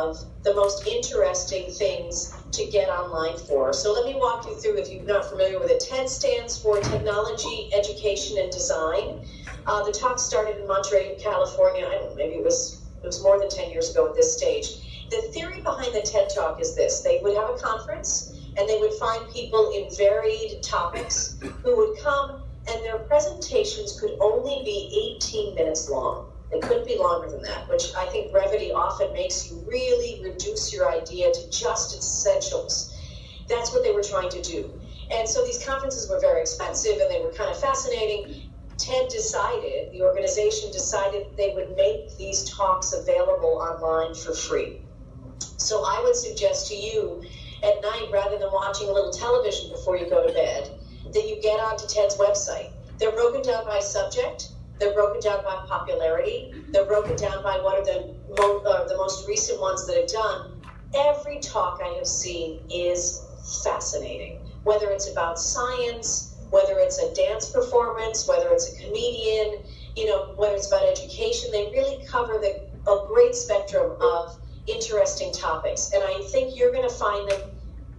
of the most interesting things to get online for. So let me walk you through, if you're not familiar with it. TED stands for Technology, Education, and Design. The talk started in Monterey, California. I don't know, maybe it was more than 10 years ago at this stage. The theory behind the TED Talk is this. They would have a conference, and they would find people in varied topics who would come, and their presentations could only be 18 minutes long. It couldn't be longer than that, which I think brevity often makes you really reduce your idea to just its essentials. That's what they were trying to do. And so these conferences were very expensive, and they were kind of fascinating. TED decided, the organization decided they would make these talks available online for free. So I would suggest to you at night, rather than watching a little television before you go to bed, that you get onto TED's website. They're broken down by subject. They're broken down by popularity. They're broken down by what are the most recent ones that have done. Every talk I have seen is fascinating, whether it's about science, whether it's a dance performance, whether it's a comedian, whether it's about education. They really cover a great spectrum of interesting topics. And I think you're going to find them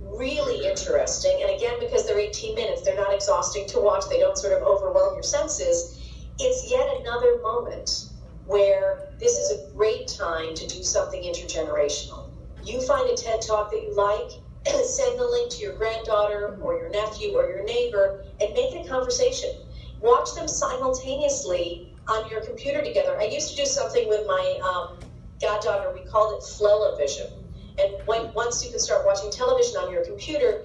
really interesting. And again, because they're 18 minutes, they're not exhausting to watch. They don't sort of overwhelm your senses. It's yet another moment where this is a great time to do something intergenerational. You find a TED Talk that you like, send the link to your granddaughter or your nephew or your neighbor, and make it a conversation. Watch them simultaneously on your computer together. I used to do something with my goddaughter. We called it Flella-vision. And once you can start watching television on your computer,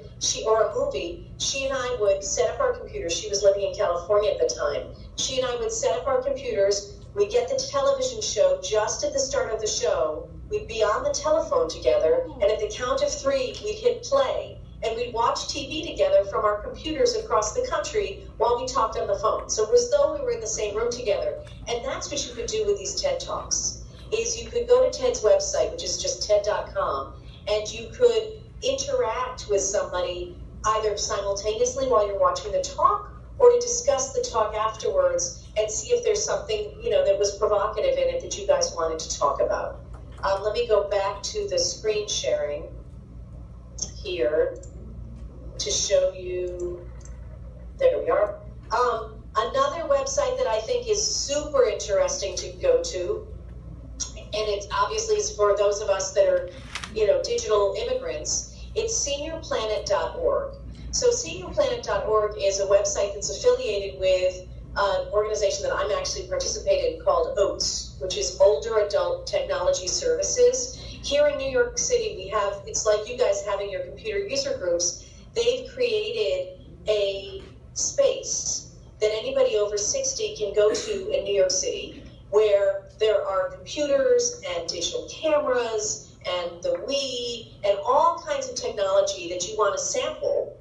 or a movie, she and I would set up our computers. She was living in California at the time. She and I would set up our computers. We'd get the television show just at the start of the show. We'd be on the telephone together, and at the count of 3, we'd hit play, and we'd watch TV together from our computers across the country while we talked on the phone. So it was as though we were in the same room together. And that's what you could do with these TED Talks, is you could go to TED's website, which is just TED.com, and you could interact with somebody either simultaneously while you're watching the talk, or to discuss the talk afterwards and see if there's something, that was provocative in it that you guys wanted to talk about. Let me go back to the screen sharing here to show you. There we are. Another website that I think is super interesting to go to, and it's obviously is for those of us that are, digital immigrants, it's seniorplanet.org. So seniorplanet.org is a website that's affiliated with an organization that I'm actually participating in called OATS, which is Older Adult Technology Services. Here in New York City, it's like you guys having your computer user groups. They've created a space that anybody over 60 can go to in New York City, where there are computers and digital cameras and the Wii and all kinds of technology that you want to sample.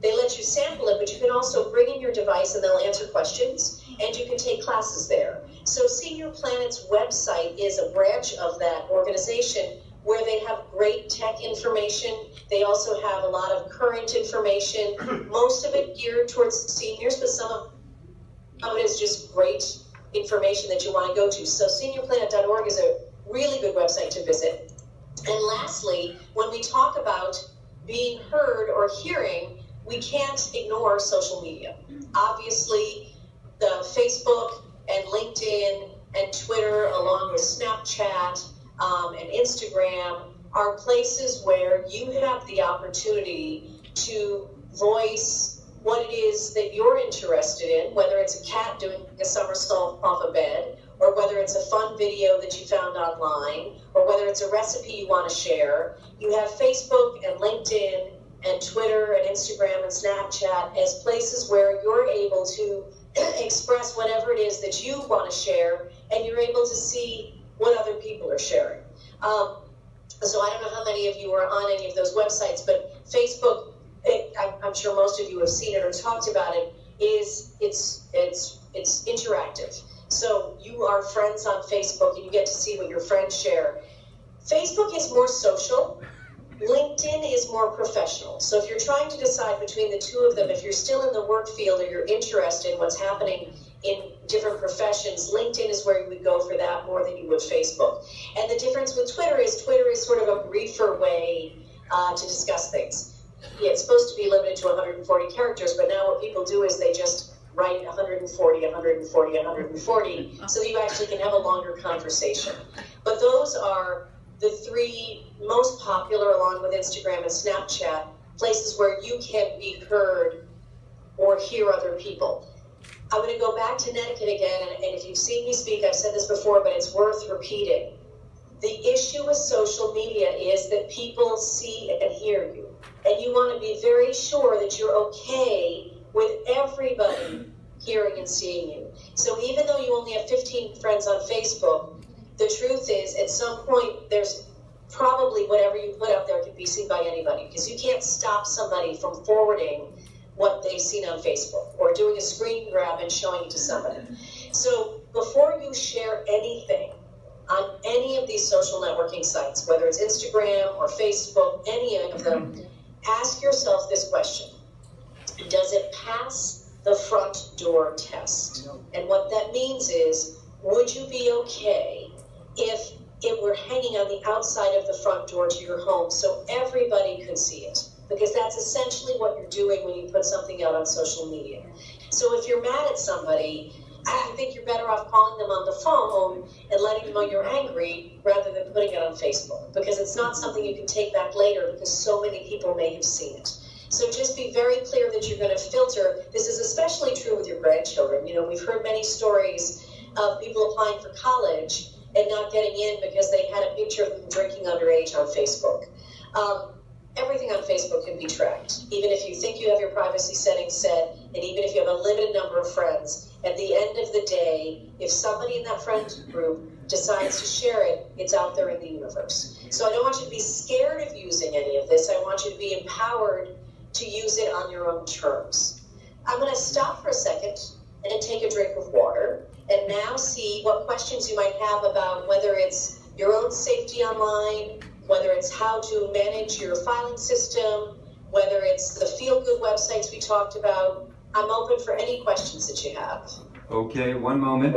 They let you sample it, but you can also bring in your device and they'll answer questions, and you can take classes there. So Senior Planet's website is a branch of that organization where they have great tech information. They also have a lot of current information, most of it geared towards seniors, but some of it is just great information that you want to go to. So seniorplanet.org is a really good website to visit. And lastly, when we talk about being heard or hearing, we can't ignore social media. Obviously, the Facebook and LinkedIn and Twitter, along with Snapchat and Instagram, are places where you have the opportunity to voice what it is that you're interested in, whether it's a cat doing a somersault off a bed, or whether it's a fun video that you found online, or whether it's a recipe you want to share. You have Facebook and LinkedIn and Twitter and Instagram and Snapchat as places where you're able to express whatever it is that you want to share, and you're able to see what other people are sharing. So I don't know how many of you are on any of those websites, but Facebook, I'm sure most of you have seen it or talked about it, it's interactive. So you are friends on Facebook and you get to see what your friends share. Facebook is more social. LinkedIn is more professional. So if you're trying to decide between the two of them, if you're still in the work field or you're interested in what's happening in different professions, LinkedIn is where you would go for that more than you would Facebook. And the difference with Twitter is sort of a briefer way to discuss things. Yeah, it's supposed to be limited to 140 characters, but now what people do is they just write 140, 140, 140, so that you actually can have a longer conversation. But those are the three most popular, along with Instagram and Snapchat, places where you can be heard or hear other people. I'm going to go back to Connecticut again, and if you've seen me speak, I've said this before, but it's worth repeating. The issue with social media is that people see and hear you, and you want to be very sure that you're okay with everybody hearing and seeing you. So even though you only have 15 friends on Facebook, the truth is, at some point, there's probably whatever you put up there can be seen by anybody, because you can't stop somebody from forwarding what they've seen on Facebook or doing a screen grab and showing it to somebody. So before you share anything on any of these social networking sites, whether it's Instagram or Facebook, any of them, ask yourself this question: does it pass the front door test? And what that means is, would you be okay if it were hanging on the outside of the front door to your home so everybody could see it? Because that's essentially what you're doing when you put something out on social media. So if you're mad at somebody, I think you're better off calling them on the phone and letting them know you're angry rather than putting it on Facebook, because it's not something you can take back later because so many people may have seen it. So just be very clear that you're going to filter. This is especially true with your grandchildren. You know, we've heard many stories of people applying for college and not getting in because they had a picture of them drinking underage on Facebook. Everything on Facebook can be tracked. Even if you think you have your privacy settings set, and even if you have a limited number of friends, at the end of the day, if somebody in that friend group decides to share it, it's out there in the universe. So I don't want you to be scared of using any of this. I want you to be empowered to use it on your own terms. I'm going to stop for a second and take a drink of water, and now see what questions you might have about whether it's your own safety online, whether it's how to manage your filing system, whether it's the feel-good websites we talked about. I'm open for any questions that you have. Okay, one moment.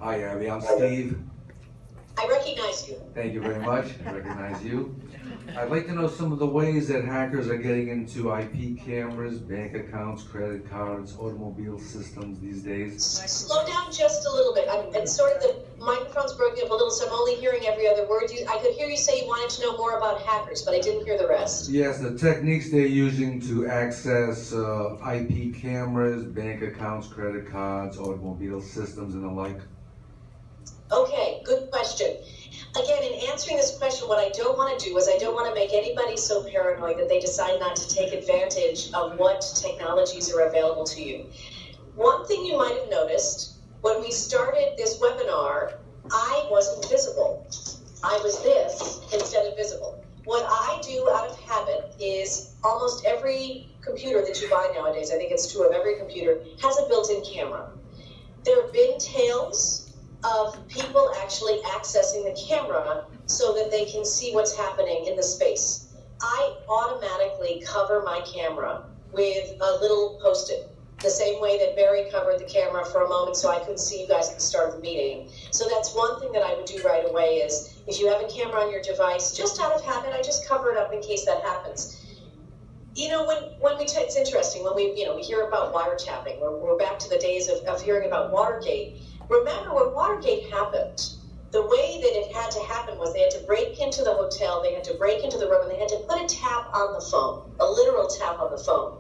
Hi, Abby. I'm Steve. I recognize you. Thank you very much. I recognize you. I'd like to know some of the ways that hackers are getting into IP cameras, bank accounts, credit cards, automobile systems these days. Slow down just a little bit. It's sort of the microphone's broken up a little, so I'm only hearing every other word. I could hear you say you wanted to know more about hackers, but I didn't hear the rest. Yes, the techniques they're using to access IP cameras, bank accounts, credit cards, automobile systems, and the like. Okay, good question. Again, in answering this question, what I don't want to do is I don't want to make anybody so paranoid that they decide not to take advantage of what technologies are available to you. One thing you might have noticed, when we started this webinar, I wasn't visible. I was this instead of visible. What I do out of habit is almost every computer that you buy nowadays, I think it's true of every computer, has a built-in camera. There have been tales of people actually accessing the camera so that they can see what's happening in the space. I automatically cover my camera with a little Post-it, the same way that Barry covered the camera for a moment so I couldn't see you guys at the start of the meeting. So that's one thing that I would do right away is, if you have a camera on your device, just out of habit, I just cover it up in case that happens. You know, it's interesting, when we hear about wiretapping, we're back to the days of hearing about Watergate. Remember, when Watergate happened, the way that it had to happen was they had to break into the hotel, they had to break into the room, and they had to put a tap on the phone, a literal tap on the phone.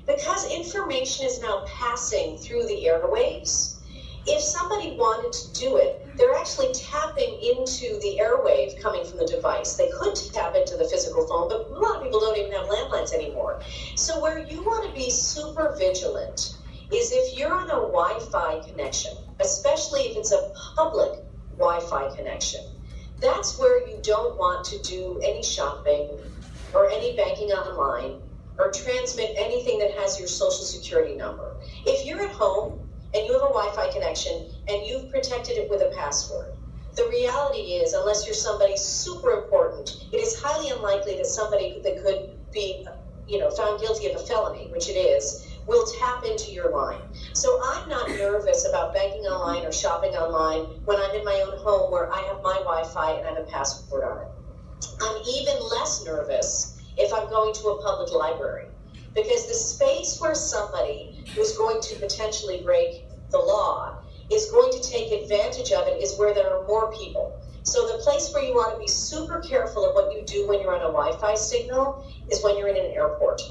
Because information is now passing through the airwaves, if somebody wanted to do it, they're actually tapping into the airwave coming from the device. They could tap into the physical phone, but a lot of people don't even have landlines anymore. So where you want to be super vigilant is if you're on a Wi-Fi connection, especially if it's a public Wi-Fi connection. That's where you don't want to do any shopping or any banking online or transmit anything that has your social security number. If you're at home and you have a Wi-Fi connection and you've protected it with a password, the reality is, unless you're somebody super important, it is highly unlikely that somebody that could be found guilty of a felony, which it is, will tap into your line. So I'm not nervous about banking online or shopping online when I'm in my own home where I have my Wi-Fi and I have a password on it. I'm even less nervous if I'm going to a public library, because the space where somebody who's going to potentially break the law is going to take advantage of it is where there are more people. So the place where you want to be super careful of what you do when you're on a Wi-Fi signal is when you're in an airport.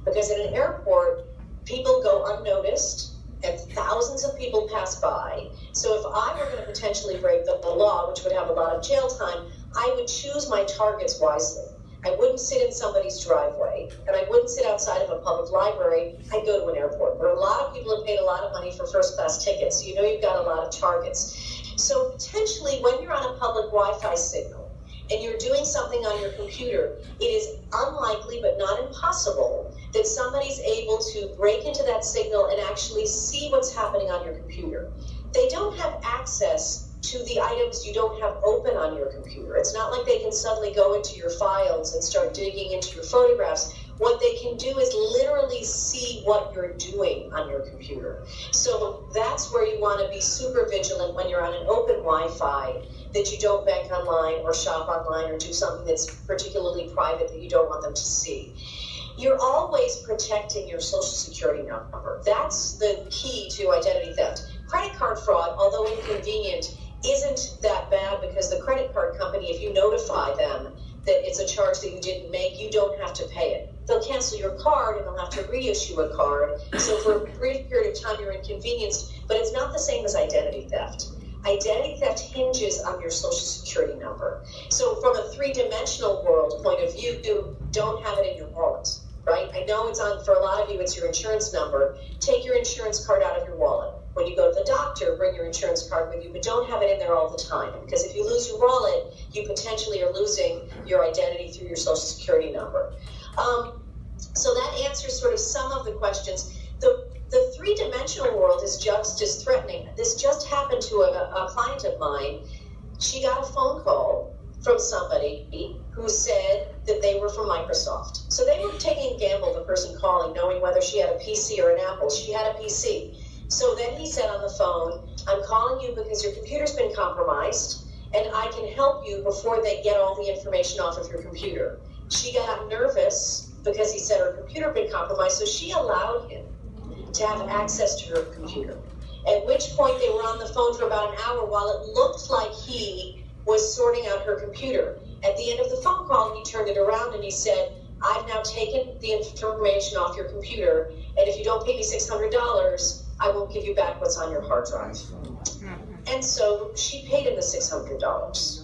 Because in an airport, people go unnoticed and thousands of people pass by. So if I were going to potentially break the law, which would have a lot of jail time, I would choose my targets wisely. I wouldn't sit in somebody's driveway, and I wouldn't sit outside of a public library. I'd go to an airport, where a lot of people have paid a lot of money for first-class tickets, so you've got a lot of targets. So potentially, when you're on a public Wi-Fi signal, and you're doing something on your computer, it is unlikely, but not impossible, that somebody's able to break into that signal and actually see what's happening on your computer. They don't have access to the items you don't have open on your computer. It's not like they can suddenly go into your files and start digging into your photographs. What they can do is literally see what you're doing on your computer. So that's where you want to be super vigilant when you're on an open Wi-Fi, that you don't bank online or shop online or do something that's particularly private that you don't want them to see. You're always protecting your social security number. That's the key to identity theft. Credit card fraud, although inconvenient, isn't that bad, because the credit card company, if you notify them that it's a charge that you didn't make, you don't have to pay it. They'll cancel your card and they'll have to reissue a card. So for a brief period of time, you're inconvenienced, but it's not the same as identity theft. Identity theft hinges on your social security number. So from a three-dimensional world point of view, don't have it in your wallet, right? I know it's on, for a lot of you, it's your insurance number. Take your insurance card out of your wallet. When you go to the doctor, bring your insurance card with you, but don't have it in there all the time. Because if you lose your wallet, you potentially are losing your identity through your social security number. So that answers sort of some of the questions. The three-dimensional world is just as threatening. This just happened to a client of mine. She got a phone call from somebody who said that they were from Microsoft. So they were taking a gamble, the person calling, knowing whether she had a PC or an Apple. She had a PC. So then he said on the phone, I'm calling you because your computer's been compromised, and I can help you before they get all the information off of your computer. She got nervous because he said her computer had been compromised, so she allowed him to have access to her computer. At which point they were on the phone for about an hour while it looked like he was sorting out her computer. At the end of the phone call, he turned it around and he said, I've now taken the information off your computer, and if you don't pay me $600, I won't give you back what's on your hard drive. And so she paid him the $600.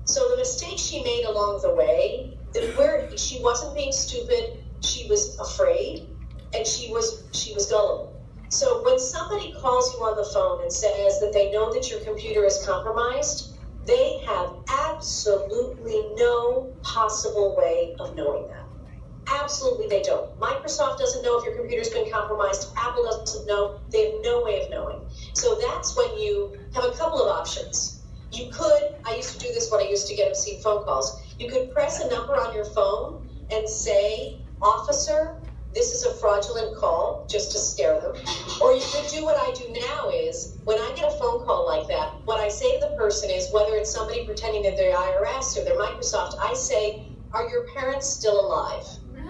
So the mistake she made along the way, where she wasn't being stupid, she was afraid, and she was gullible. So when somebody calls you on the phone and says that they know that your computer is compromised, they have absolutely no possible way of knowing that. Absolutely they don't. Microsoft doesn't know if your computer's been compromised. Apple doesn't know. They have no way of knowing. So that's when you have a couple of options. You could, I used to do this when I used to get obscene phone calls. You could press a number on your phone and say, officer, this is a fraudulent call, just to scare them. Or you could do what I do now is, when I get a phone call like that, what I say to the person is, whether it's somebody pretending that they're IRS or they're Microsoft, I say, are your parents still alive?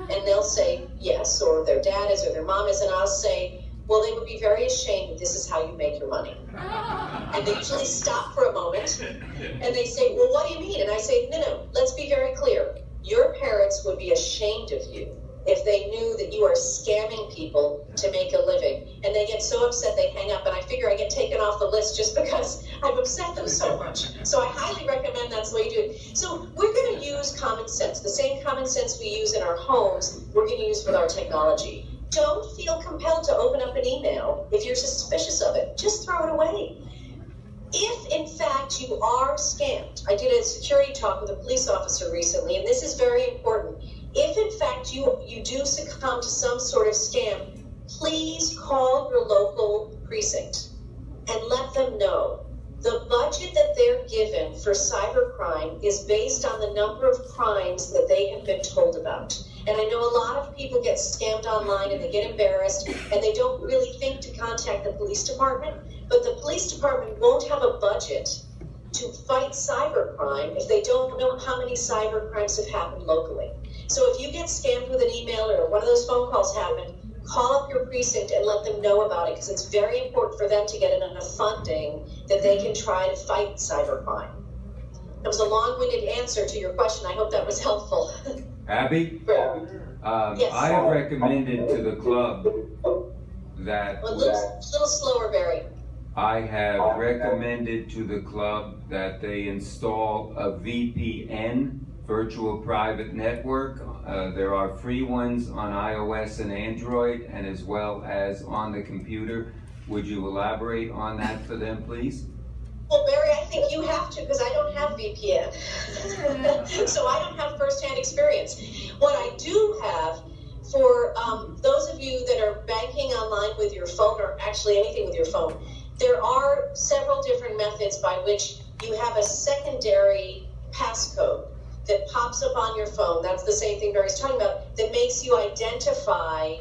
And they'll say yes, or their dad is, or their mom is, and I'll say, well, they would be very ashamed that this is how you make your money. And they usually stop for a moment, and they say, well, what do you mean? And I say, no, let's be very clear. Your parents would be ashamed of you if they knew that you are scamming people to make a living. And they get so upset they hang up, and I figure I get taken off the list just because I've upset them so much. So I highly recommend that's the way you do it. So we're going to use common sense. The same common sense we use in our homes, we're going to use with our technology. Don't feel compelled to open up an email if you're suspicious of it. Just throw it away. If, in fact, you are scammed, I did a security talk with a police officer recently, and this is very important. If, in fact, you do succumb to some sort of scam, please call your local precinct and let them know. The budget that they're given for cybercrime is based on the number of crimes that they have been told about. And I know a lot of people get scammed online and they get embarrassed and they don't really think to contact the police department, but the police department won't have a budget to fight cybercrime if they don't know how many cyber crimes have happened locally. So if you get scammed with an email or one of those phone calls happened, call up your precinct and let them know about it, because it's very important for them to get enough funding that they can try to fight cybercrime. That was a long-winded answer to your question. I hope that was helpful. Abby? Yes. I have recommended to the club that... A little slower, Barry. I have recommended to the club that they install a VPN, virtual private network. There are free ones on iOS and Android, and as well as on the computer. Would you elaborate on that for them, please? Well, Barry, I think you have to, because I don't have VPN. So I don't have firsthand experience. What I do have, for those of you that are banking online with your phone, or actually anything with your phone, there are several different methods by which you have a secondary passcode that pops up on your phone. That's the same thing Barry's talking about, that makes you identify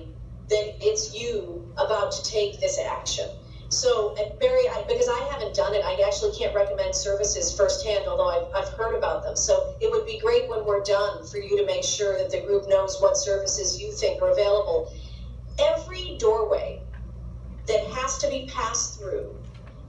that it's you about to take this action. So, Barry, because I haven't done it, I actually can't recommend services firsthand, although I've heard about them. So it would be great when we're done for you to make sure that the group knows what services you think are available. Every doorway that has to be passed through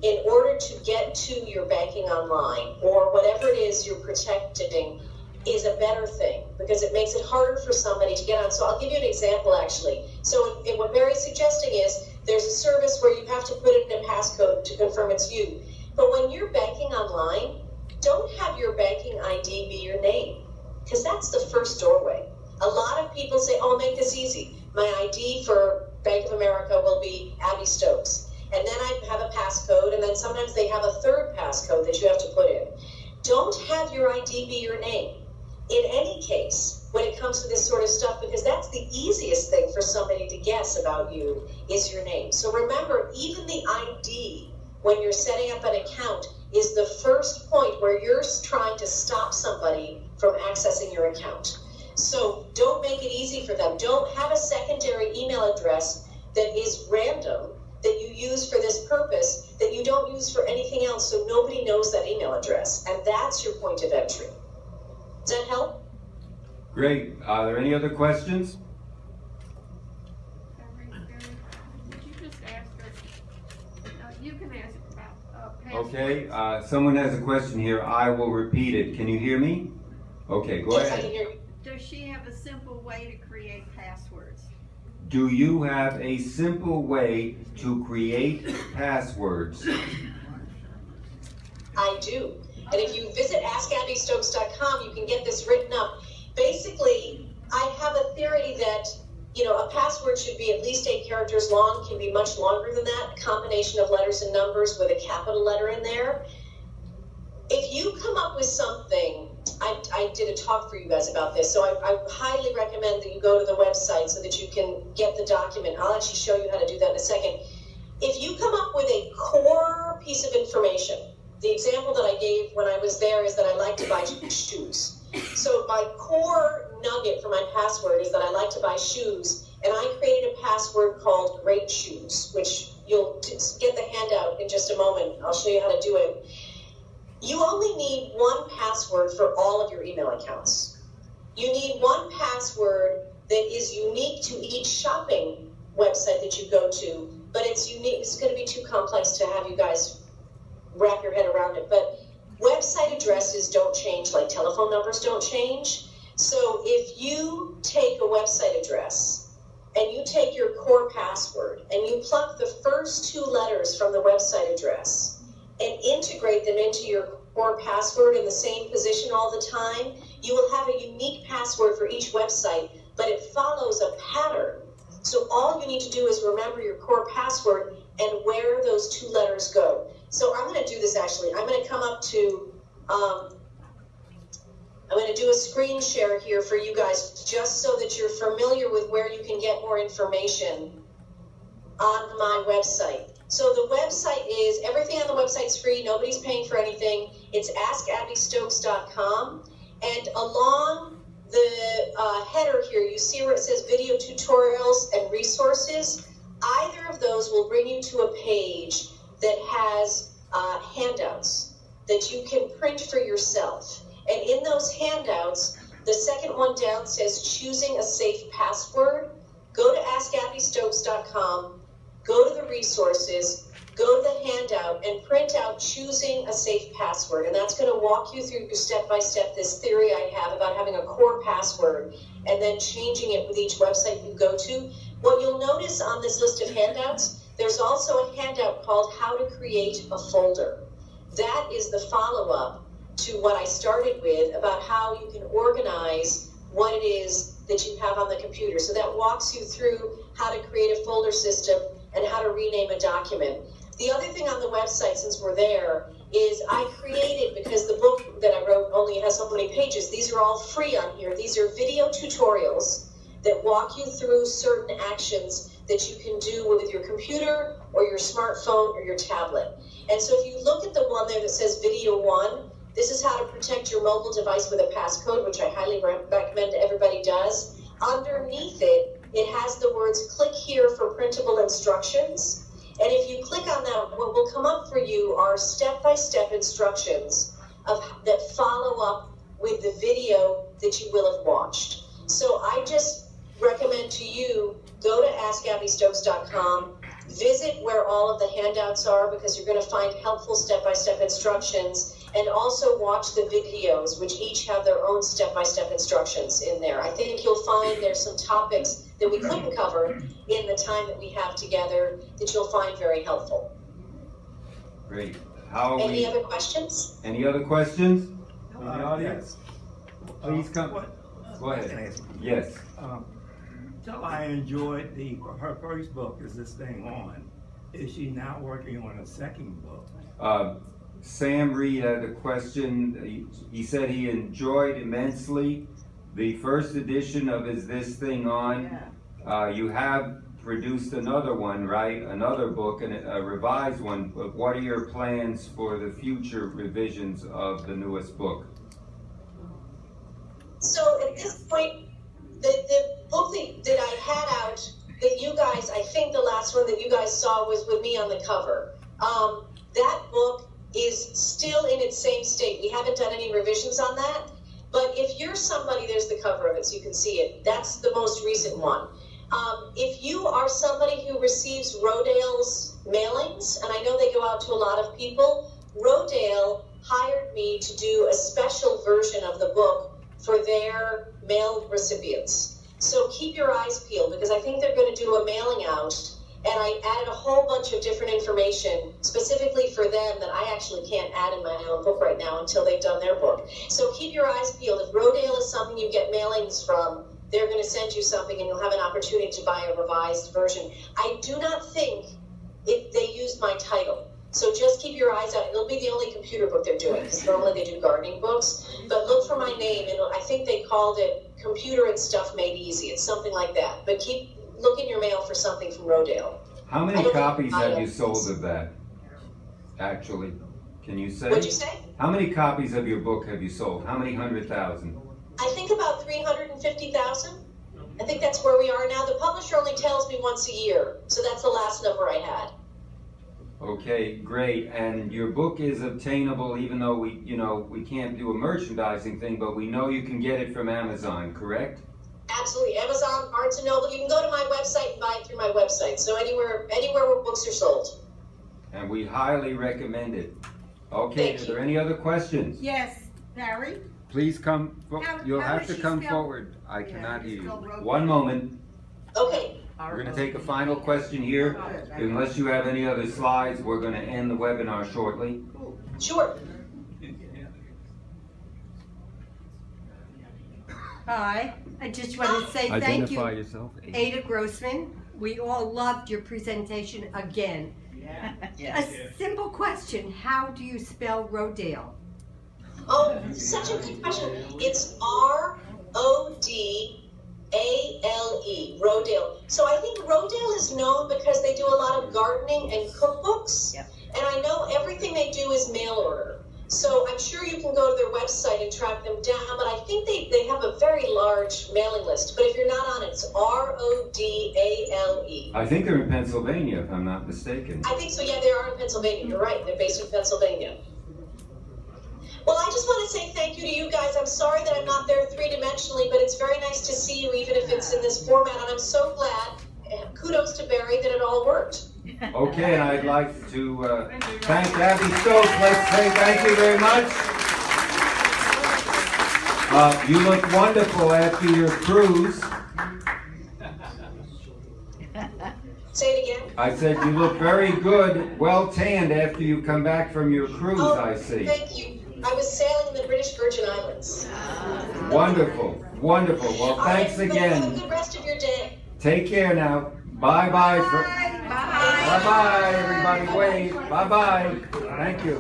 in order to get to your banking online, or whatever it is you're protecting, is a better thing, because it makes it harder for somebody to get on. So I'll give you an example, actually. So what Barry's suggesting is, there's a service where you have to put in a passcode to confirm it's you. But when you're banking online, don't have your banking ID be your name, because that's the first doorway. A lot of people say, oh, make this easy. My ID for Bank of America will be Abby Stokes. And then I have a passcode, and then sometimes they have a third passcode that you have to put in. Don't have your ID be your name in any case when it comes to this sort of stuff, because that's the easiest thing for somebody to guess about you is your name. So remember, even the ID when you're setting up an account is the first point where you're trying to stop somebody from accessing your account. So don't make it easy for them. Don't have a secondary email address that is random, that you use for this purpose, that you don't use for anything else, so nobody knows that email address. And that's your point of entry. Does that help? Great. Are there any other questions? Would you just ask her? You can ask about passwords. Okay, someone has a question here. I will repeat it. Can you hear me? Okay, go Yes, I can ahead. hear you. Does she have a simple way to create passwords? Do you have a simple way to create passwords? I do. And if you visit AskAbbyStokes.com, you can get this written up. Basically, I have a theory that, a password should be at least 8 characters long, can be much longer than that, a combination of letters and numbers with a capital letter in there. If you come up with something, I did a talk for you guys about this, so I highly recommend that you go to the website so that you can get the document. I'll actually show you how to do that in a second. If you come up with a core piece of information, the example that I gave when I was there is that I like to buy shoes. So my core nugget for my password is that I like to buy shoes, and I created a password called Great Shoes, which you'll get the handout in just a moment. I'll show you how to do it. You only need one password for all of your email accounts. You need one password that is unique to each shopping website that you go to, but it's unique. It's going to be too complex to have you guys wrap your head around it. But website addresses don't change like telephone numbers don't change. So if you take a website address and you take your core password and you pluck the first 2 letters from the website address and integrate them into your core password in the same position all the time, you will have a unique password for each website, but it follows a pattern. So all you need to do is remember your core password and where those 2 letters go. So I'm going to do this actually. I'm going to come up to, I'm going to do a screen share here for you guys, just so that you're familiar with where you can get more information on my website. So the website is, everything on the website's free. Nobody's paying for anything. It's AskAbbyStokes.com. And along the header here, you see where it says video tutorials and resources. Either of those will bring you to a page that has handouts that you can print for yourself. And in those handouts, the second one down says choosing a safe password. Go to askabbystokes.com, go to the resources, go to the handout, and print out choosing a safe password. And that's going to walk you through step-by-step this theory I have about having a core password and then changing it with each website you go to. What you'll notice on this list of handouts, there's also a handout called How to Create a Folder. That is the follow-up to what I started with about how you can organize what it is that you have on the computer. So that walks you through how to create a folder system and how to rename a document. The other thing on the website, since we're there, is I created, because the book that I wrote only has so many pages, these are all free on here. These are video tutorials that walk you through certain actions that you can do with your computer or your smartphone or your tablet. And so if you look at the one there that says Video 1, this is how to protect your mobile device with a passcode, which I highly recommend everybody does. Underneath it, it has the words, click here for printable instructions. And if you click on that, what will come up for you are step-by-step instructions that follow up with the video that you will have watched. So I just recommend to you, go to askabbystokes.com, visit where all of the handouts are, because you're going to find helpful step-by-step instructions, and also watch the videos, which each have their own step-by-step instructions in there. I think you'll find there's some topics that we couldn't cover in the time that we have together that you'll find very helpful. Great. Any other questions? Any other questions in the audience? Please come. Go ahead. Yes. So I enjoyed her first book. Is this thing on? Is she now working on a second book? Sam Reed had a question. He said he enjoyed immensely the first edition of Is This Thing On? Yeah. You have produced another one, right? Another book, and a revised one. But what are your plans for the future revisions of the newest book? So at this point, the book that I had out, that you guys, I think the last one that you guys saw was with me on the cover. That book is still in its same state. We haven't done any revisions on that. But if you're somebody, there's the cover of it so you can see it. That's the most recent one. If you are somebody who receives Rodale's mailings, and I know they go out to a lot of people, Rodale hired me to do a special version of the book for their mail recipients. So keep your eyes peeled, because I think they're going to do a mailing out, and I added a whole bunch of different information specifically for them that I actually can't add in my own book right now until they've done their book. So keep your eyes peeled. If Rodale is something you get mailings from, they're going to send you something and you'll have an opportunity to buy a revised version. I do not think they used my title. So just keep your eyes out. It'll be the only computer book they're doing, because normally they do gardening books. But look for my name, and I think they called it Computer and Stuff Made Easy. It's something like that. But look in your mail for something from Rodale. How many copies have you sold of that, actually? Can you say? What'd you say? How many copies of your book have you sold? How many 100,000? I think about 350,000. I think that's where we are now. The publisher only tells me once a year, so that's the last number I had. Okay, great. And your book is obtainable, even though we can't do a merchandising thing, but we know you can get it from Amazon, correct? Absolutely. Amazon, Barnes & Noble. You can go to my website and buy it through my website. So anywhere where books are sold. And we highly recommend it. Okay, are there any other questions? Yes, Barry? Please come, you'll how have does to she come spell- forward. I Yeah, cannot hear you. spell Rodale. One moment. Okay. We're going to take a final question here. Unless you have any other slides, we're going to end the webinar shortly. Sure. Hi, I just want to say thank you, yourself. Ada Grossman. We all loved your presentation again. A simple question, how do you spell Rodale? Oh, such a good question. It's R-O-D-A-L-E, Rodale. So I think Rodale is known because they do a lot of gardening and cookbooks. Yep. And I know everything they do is mail order. So I'm sure you can go to their website and track them down, but I think they have a very large mailing list. But if you're not on it, it's RODALE. I think they're in Pennsylvania, if I'm not mistaken. I think so, yeah, they are in Pennsylvania. You're right, they're based in Pennsylvania. Well, I just want to say thank you to you guys. I'm sorry that I'm not there three-dimensionally, but it's very nice to see you, even if it's in this format. And I'm so glad, kudos to Barry, that it all worked. Okay, and I'd like to thank Abby Stokes. Let's say thank you very much. You look wonderful after your cruise. Say it again. I said you look very good, well tanned after you come back from your cruise, I see. Thank you. I was sailing in the British Virgin Islands. Wonderful, wonderful. Well, thanks Have a again. good rest of your day. Take care now. Bye-bye. Bye-bye, everybody. Wave. Bye-bye. Thank you.